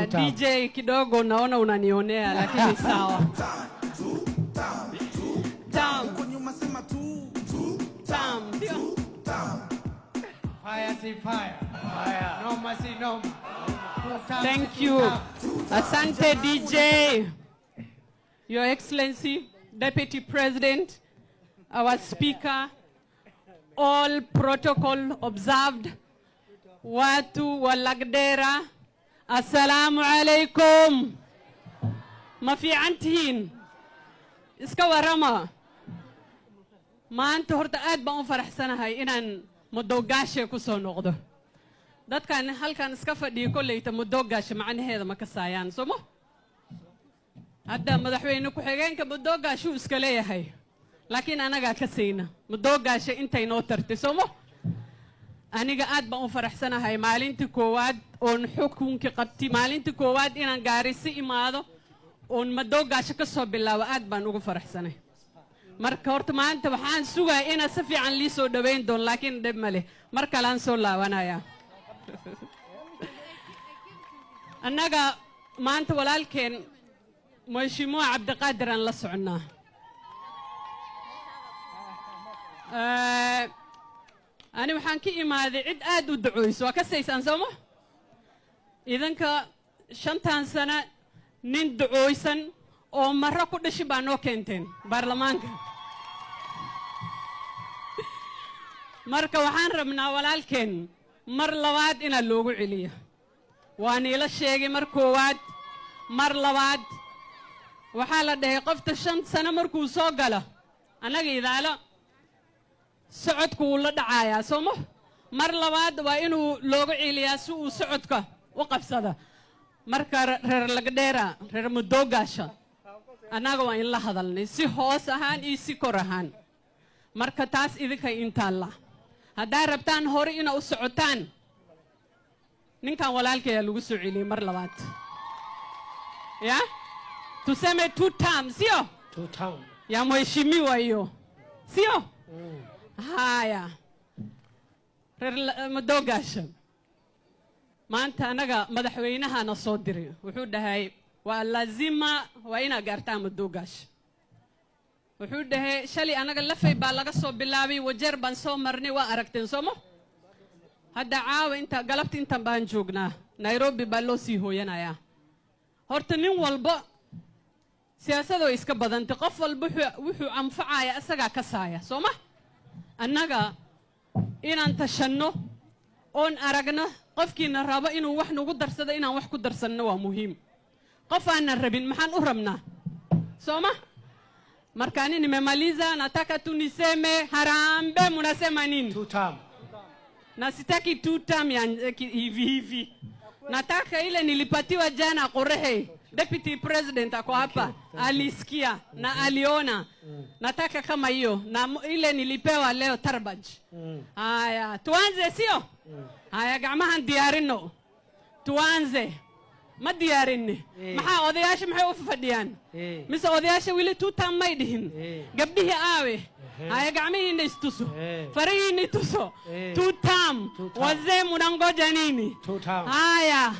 DJ kidogo naona unanionea lakini sawa. Fire si fire. Noma si noma. Thank you. Asante DJ. Your Excellency, Deputy President, our Speaker, all protocol observed. Watu wa Lagdera, assalamu alaikum. Mafiicantihiin. Iska warama. Maanta horta aad baan u faraxsanahay inaan madoogaasha ku soo noqdo. Dadkan halkan iska fadhiyo kolleyta madoogaasha macnaheeda ma ka saayaan somo. Hadda madaxweyne ku xigeenka madoogaashu iska leeyahay. Laakiin anaga ka sayna madoogaasha intay noo tartay somo. Aniga aad baan u faraxsanahay maalintii koowaad oon xukunka qabti maalintii koowaad inaan gaarisi imaado oon madoogaasha ka soo bilaabo aad baan ugu faraxsanahay. marka horta maanta waxaan sugaa ina si fiican lii soo dhaweyn doon laakiin dhib ma leh mar kale aan soo laabanaya annaga maanta walaalkeen Mheshimiwa Cabdiqaadir aan la soconnaa ani waxaan ka imaaday cid aad u duceyso waa ka saysan somo idanka 5 sano nin duceysan oo marra ku dhashay baa noo keenteen baarlamaanka marka waxaan rabnaa walaalkeen mar labaad ina loogu celiyo waan ila sheegay mar koowaad mar labaad waxaa la dhahay qofta 5 sano markuu soo galo anaga idaalo socodku la dhacayaa somo mar labaad waa inuu loogu celiyaa si uu socodka u qabsado marka reer Lagdera reer Madoogaasha anaga waa in la hadalnay si hoos ahaan iyo si kor ahaan marka taas idinka inta Allah hadaa rabtaan hore ina u socotaan ninkan walaalkay lagu soo celiyay mar labaad ya tuseme 2 times sio 2 times ya mheshimiwa hiyo sio haya reer Madoogaasha maanta anaga madaxweynaha na soo diray wuxuu dhahay waa lazima waa ina gaartaan Madoogaasha wuxuu dhahay shali anaga lafay baa laga soo bilaabay wajeer baan soo marnay waa aragteen somo hadda caawa inta galabta inta baan joognaa Nairobi baa loo sii hooyanaya horta nin walba siyaasadoo iska badantay qof walba wuxuu anfacaya asaga ka saaya sooma annaga inaan tashanno oon aragno qofkiina rabo inuu wax nagu darsado inaan wax ku darsanno waa muhiim qof aan rabin maxaan u rabnaa sooma marka nimemaliza nataka tuniseme harambe munasema nini 2 term na sitaki 2 term ya hivi nataka ile nilipatiwa jana Qorehe Deputy President ako hapa alisikia na aliona nataka kama hiyo na ile nilipewa leo Tarbaj haya tuanze sio haya gacmahan diyaarino tuanze ma diyaarinni maxaa odayaasha maxay u fadhiyaan mise odayaasha wili 2 term may dhihin gabdhihi aawe haya gacmihiina istuso farihiina ituso 2 term wazee munangoja nini 2 term haya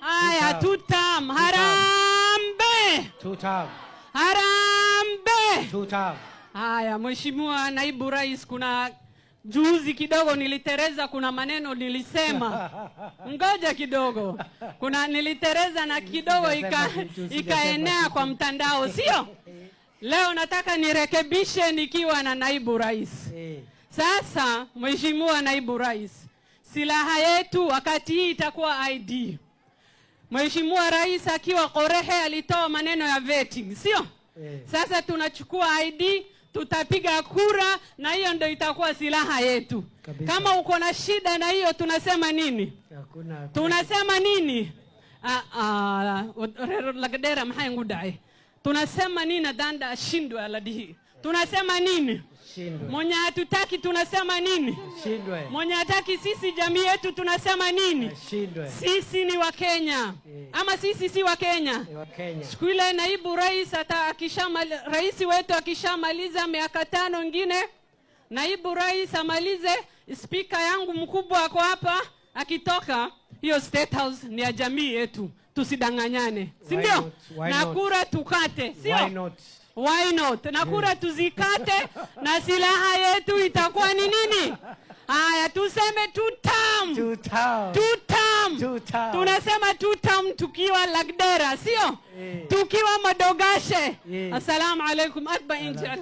2 term harambe 2 term harambe 2 term haya Mheshimiwa Naibu Rais kuna juzi kidogo nilitereza kuna maneno nilisema ngoja kidogo kuna nilitereza na kidogo ikaenea kwa mtandao sio leo nataka nirekebishe nikiwa na Naibu Rais sasa Mheshimiwa Naibu Rais silaha yetu wakati hii itakuwa ID Mheshimiwa Rais akiwa Qorehe alitoa maneno ya vetting sio sasa tunachukua ID tutapiga kura na hiyo ndio itakuwa silaha yetu kabisa. Kama uko na shida na hiyo tunasema nini tunasema nini Lagdera maxay ngu dhacay tunasema nini danda shindwe aladihi tunasema nini mwenye hatutaki tunasema nini shindwe mwenye hataki sisi jamii yetu tunasema nini shindwe sisi ni wa Kenya ama sisi si wa Kenya siku ile Naibu Rais rais wetu akishamaliza miaka 5 nyingine Naibu Rais amalize speaker yangu mkubwa ako hapa akitoka hiyo State House ni ya jamii yetu tusidanganyane, si ndio? Na kura tukate, sio? Why not? Why not? Na kura tuzikate na silaha yetu itakuwa ni nini? Haya, tuseme two term. Two term. Two term. Two term. Tunasema two term tukiwa Lagdera, sio? Tukiwa Madogashe. Assalamu alaikum. Adba inshallah.